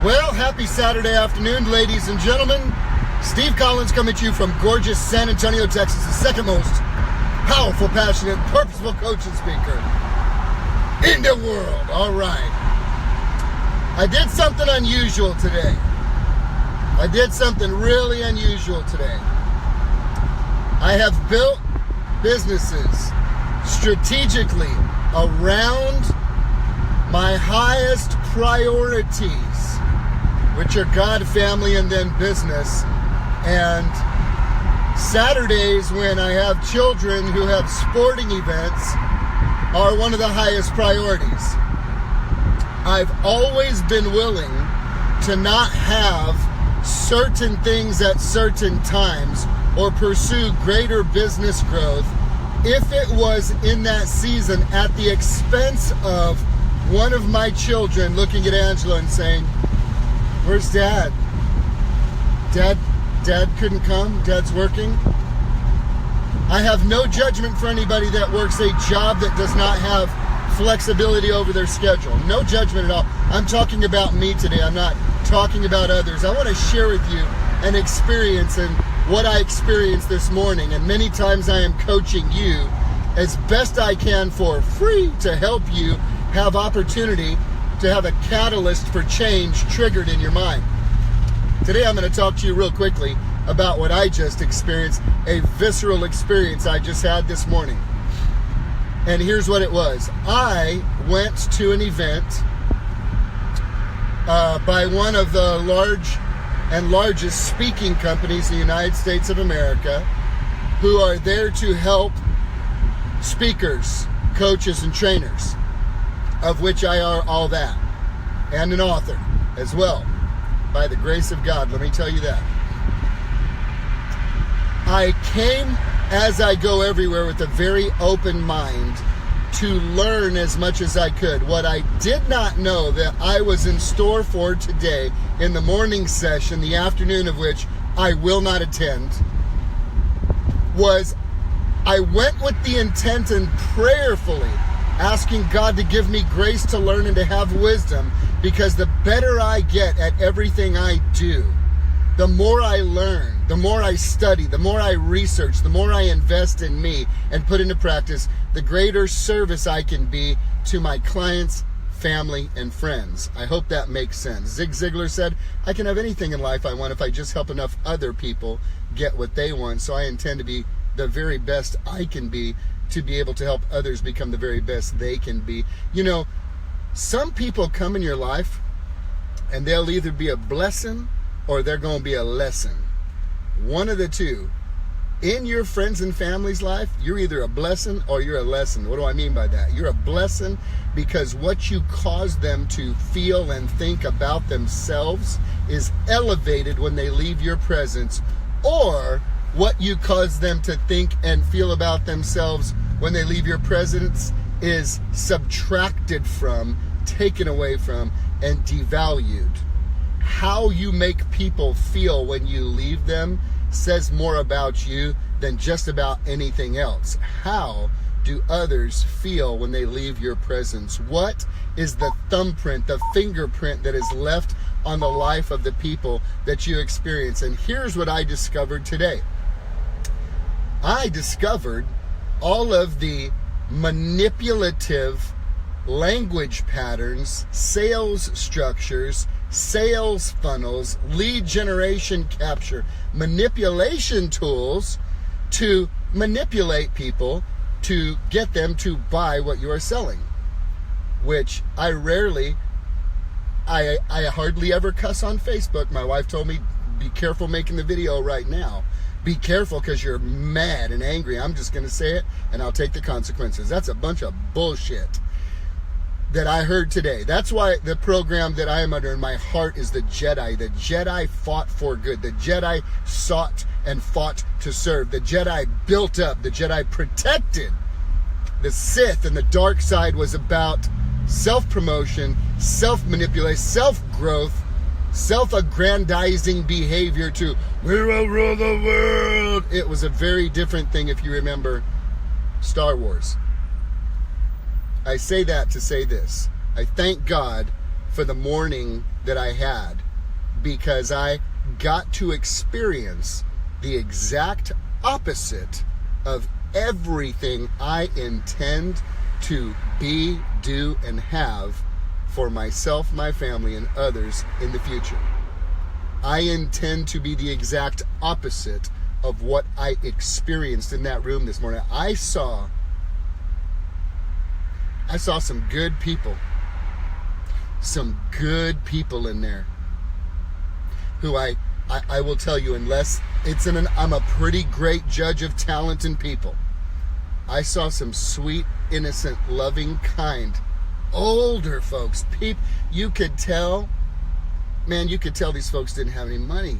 Well, happy Saturday afternoon, ladies and gentlemen. Steve Collins coming to you from gorgeous San Antonio, Texas, the second most powerful, passionate, purposeful coach and speaker in the world. All right. I did something unusual today. I did something really unusual today. I have built businesses strategically around my highest priorities, which are God, family, and then business. And Saturdays, when I have children who have sporting events, are one of the highest priorities. I've always been willing to not have certain things at certain times or pursue greater business growth if it was in that season at the expense of one of my children looking at Angela and saying, "Where's Dad? Dad couldn't come? Dad's working?" I have no judgment for anybody that works a job that does not have flexibility over their schedule. No judgment at all. I'm talking about me today. I'm not talking about others. I want to share with you an experience and what I experienced this morning. And many times I am coaching you as best I can for free to help you have opportunity to have a catalyst for change triggered in your mind. Today I'm going to talk to you real quickly about what I just experienced, a visceral experience I just had this morning. And here's what it was. I went to an event by one of the largest speaking companies in the United States of America, who are there to help speakers, coaches, and trainers, of which I are all that, and an author as well, by the grace of God, let me tell you that. I came, as I go everywhere, with a very open mind to learn as much as I could. What I did not know that I was in store for today in the morning session, the afternoon of which I will not attend, was I went with the intent and prayerfully asking God to give me grace to learn and to have wisdom, because the better I get at everything I do, the more I learn, the more I study, the more I research, the more I invest in me and put into practice, the greater service I can be to my clients, family, and friends. I hope that makes sense. Zig Ziglar said, "I can have anything in life I want if I just help enough other people get what they want." So I intend to be the very best I can be to be able to help others become the very best they can be. You know, some people come in your life and they'll either be a blessing or they're going to be a lesson. One of the two. In your friends and family's life, you're either a blessing or you're a lesson. What do I mean by that? You're a blessing because what you cause them to feel and think about themselves is elevated when they leave your presence, or what you cause them to think and feel about themselves when they leave your presence is subtracted from, taken away from, and devalued. How you make people feel when you leave them says more about you than just about anything else. How do others feel when they leave your presence? What is the thumbprint, the fingerprint that is left on the life of the people that you experience? And here's what I discovered today. I discovered all of the manipulative language patterns, sales structures, sales funnels, lead generation capture, manipulation tools to manipulate people to get them to buy what you are selling. Which I hardly ever cuss on Facebook. My wife told me, be careful making the video right now. Be careful because you're mad and angry. I'm just going to say it and I'll take the consequences. That's a bunch of bullshit that I heard today. That's why the program that I am under in my heart is the Jedi. The Jedi fought for good. The Jedi sought and fought to serve. The Jedi built up. The Jedi protected. The Sith and the dark side was about self-promotion, self-manipulation, self-growth, self-aggrandizing behavior to, we will rule the world. It was a very different thing if you remember Star Wars. I say that to say this. I thank God for the morning that I had, because I got to experience the exact opposite of everything I intend to be, do, and have for myself, my family, and others in the future. I intend to be the exact opposite of what I experienced in that room this morning. I saw some good people. Some good people in there who I will tell you, unless I'm a pretty great judge of talent and people. I saw some sweet, innocent, loving, kind, older folks. You could tell these folks didn't have any money.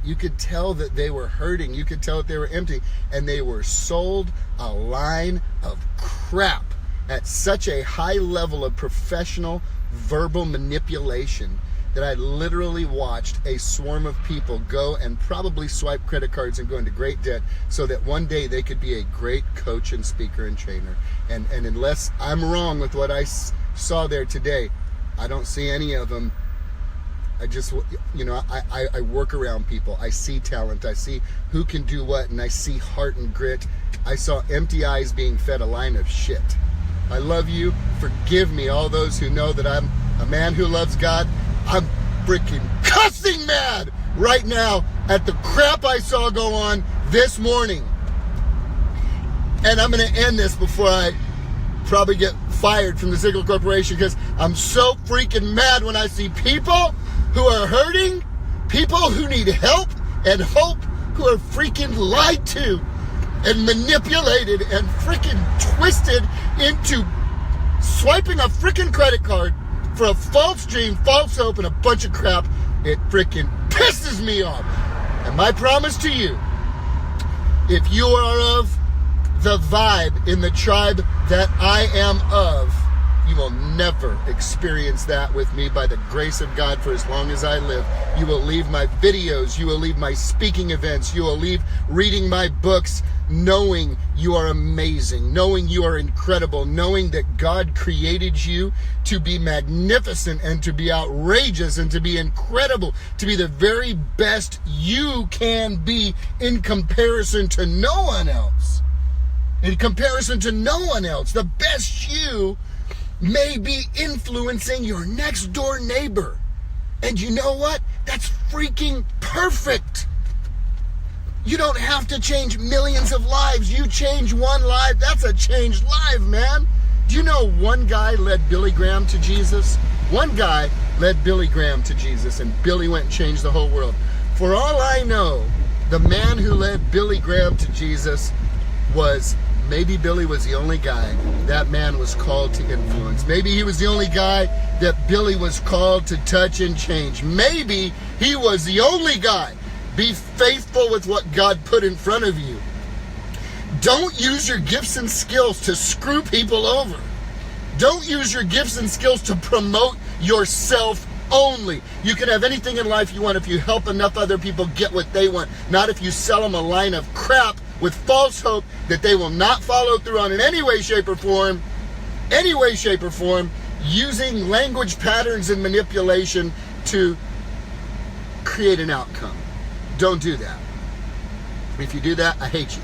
You could tell that they were hurting. You could tell that they were empty. And they were sold a line of crap at such a high level of professional verbal manipulation that I literally watched a swarm of people go and probably swipe credit cards and go into great debt so that one day they could be a great coach and speaker and trainer. And unless I'm wrong with what I saw there today, I don't see any of them. I just, I work around people. I see talent. I see who can do what, and I see heart and grit. I saw empty eyes being fed a line of shit. I love you. Forgive me, all those who know that I'm a man who loves God. I'm freaking cussing mad right now at the crap I saw go on this morning. And I'm going to end this before I probably get fired from the Ziegler Corporation, because I'm so freaking mad when I see people who are hurting, people who need help and hope, who are freaking lied to and manipulated and freaking twisted into swiping a freaking credit card for a false dream, false hope, and a bunch of crap. It freaking pisses me off. And my promise to you, if you are of the vibe in the tribe that I am of, you will never experience that with me by the grace of God for as long as I live. You will leave my videos, you will leave my speaking events, you will leave reading my books, knowing you are amazing, knowing you are incredible, knowing that God created you to be magnificent and to be outrageous and to be incredible, to be the very best you can be in comparison to no one else. In comparison to no one else, the best you may be influencing your next door neighbor. And you know what? That's freaking perfect. You don't have to change millions of lives. You change one life, that's a changed life, man. Do you know one guy led Billy Graham to Jesus? One guy led Billy Graham to Jesus, and Billy went and changed the whole world. For all I know, the man who led Billy Graham to Jesus maybe Billy was the only guy that man was called to influence. Maybe he was the only guy that Billy was called to touch and change. Maybe he was the only guy. Be faithful with what God put in front of you. Don't use your gifts and skills to screw people over. Don't use your gifts and skills to promote yourself only. You can have anything in life you want if you help enough other people get what they want, not if you sell them a line of crap with false hope that they will not follow through on in any way, shape, or form, using language patterns and manipulation to create an outcome. Don't do that. If you do that, I hate you.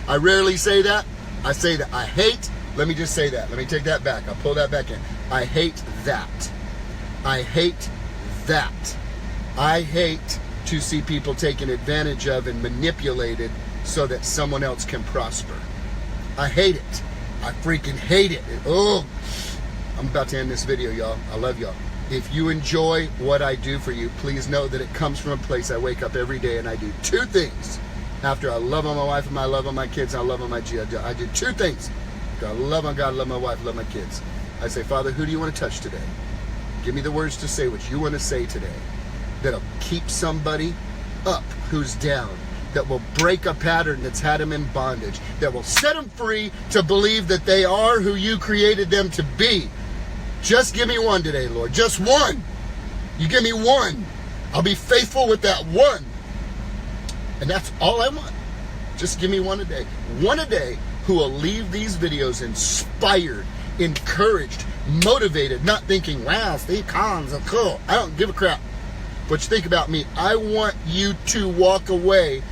I rarely say that. I say that I hate. Let me just say that. Let me take that back. I'll pull that back in. I hate that. I hate that. I hate to see people taken advantage of and manipulated so that someone else can prosper. I hate it. I freaking hate it. Oh, I'm about to end this video, y'all. I love y'all. If you enjoy what I do for you, please know that it comes from a place I wake up every day and I do two things. After I love on my wife and I love on my kids, I love on my kids. I do two things. After I love on God, love my wife, love my kids. I say, Father, who do you want to touch today? Give me the words to say what you want to say today that'll keep somebody up who's down, that will break a pattern that's had them in bondage, that will set them free to believe that they are who you created them to be. Just give me one today, Lord. Just one. You give me one. I'll be faithful with that one. And that's all I want. Just give me one a day. One a day who will leave these videos inspired, encouraged, motivated, not thinking, wow, Steve Collins is cool. I don't give a crap what you think about me. I want you to walk away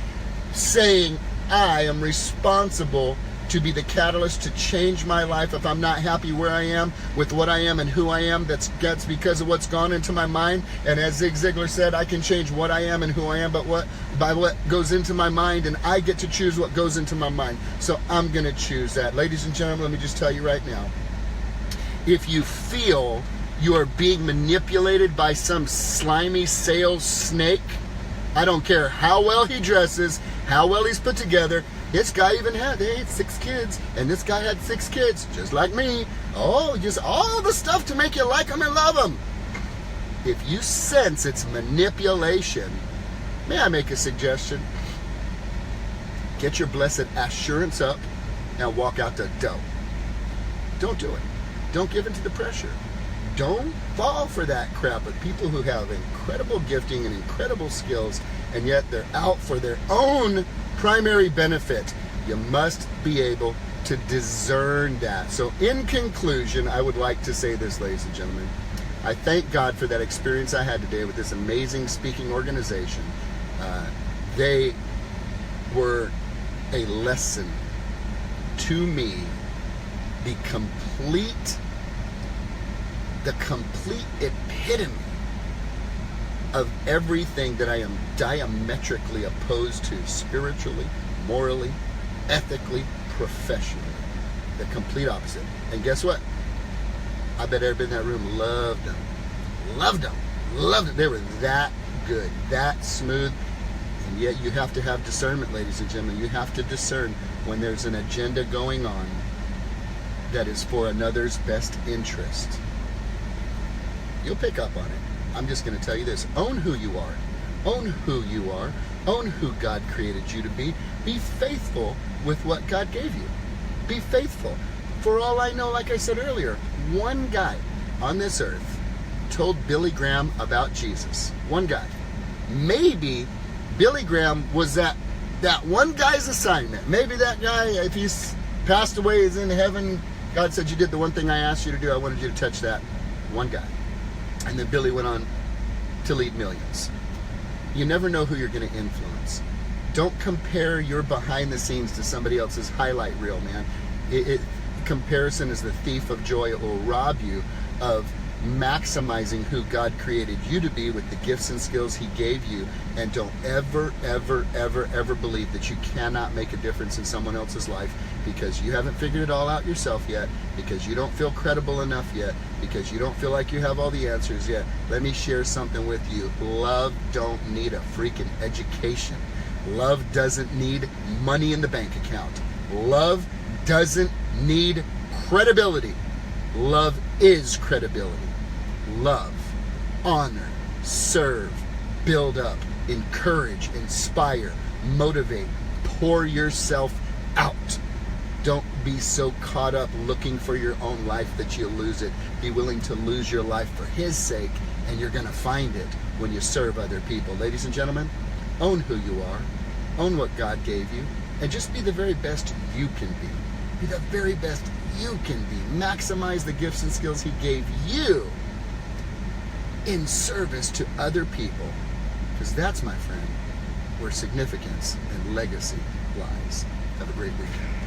saying, I am responsible to be the catalyst to change my life. If I'm not happy where I am, with what I am and who I am, that's because of what's gone into my mind. And as Zig Ziglar said, I can change what I am and who I am, but by what goes into my mind, and I get to choose what goes into my mind. So I'm going to choose that. Ladies and gentlemen, let me just tell you right now, if you feel you are being manipulated by some slimy sales snake, I don't care how well he dresses, how well he's put together. This guy even had 6 kids, and this guy had 6 kids, just like me. Oh, just all the stuff to make you like him and love him. If you sense it's manipulation, may I make a suggestion? Get your blessed assurance up and walk out the door. Don't do it. Don't give in to the pressure. Don't fall for that crap with people who have incredible gifting and incredible skills, and yet they're out for their own primary benefit. You must be able to discern that. So in conclusion, I would like to say this, ladies and gentlemen. I thank God for that experience I had today with this amazing speaking organization. They were a lesson to me, the complete epitome of everything that I am diametrically opposed to spiritually, morally, ethically, professionally. The complete opposite. And guess what? I bet everybody in that room loved them. Loved them. Loved it. They were that good, that smooth. And yet you have to have discernment, ladies and gentlemen. You have to discern when there's an agenda going on that is for another's best interest. You'll pick up on it. I'm just going to tell you this. Own who you are. Own who you are. Own who God created you to be. Be faithful with what God gave you. Be faithful. For all I know, like I said earlier, one guy on this earth told Billy Graham about Jesus. One guy. Maybe Billy Graham was that one guy's assignment. Maybe that guy, if he's passed away, is in heaven, God said, you did the one thing I asked you to do. I wanted you to touch that. One guy. And then Billy went on to lead millions. You never know who you're going to influence. Don't compare your behind the scenes to somebody else's highlight reel, man. Comparison is the thief of joy. It will rob you of maximizing who God created you to be with the gifts and skills He gave you. And don't ever, ever, ever, ever believe that you cannot make a difference in someone else's life because you haven't figured it all out yourself yet, because you don't feel credible enough yet, because you don't feel like you have all the answers yet. Let me share something with you. Love don't need a freaking education. Love doesn't need money in the bank account. Love doesn't need credibility. Love is credibility. Love, honor, serve, build up, encourage, inspire, motivate, pour yourself out. Don't be so caught up looking for your own life that you lose it. Be willing to lose your life for His sake, and you're going to find it when you serve other people. Ladies and gentlemen, own who you are. Own what God gave you. And just be the very best you can be. Be the very best you can be. Maximize the gifts and skills He gave you in service to other people. Because that's, my friend, where significance and legacy lies. Have a great weekend.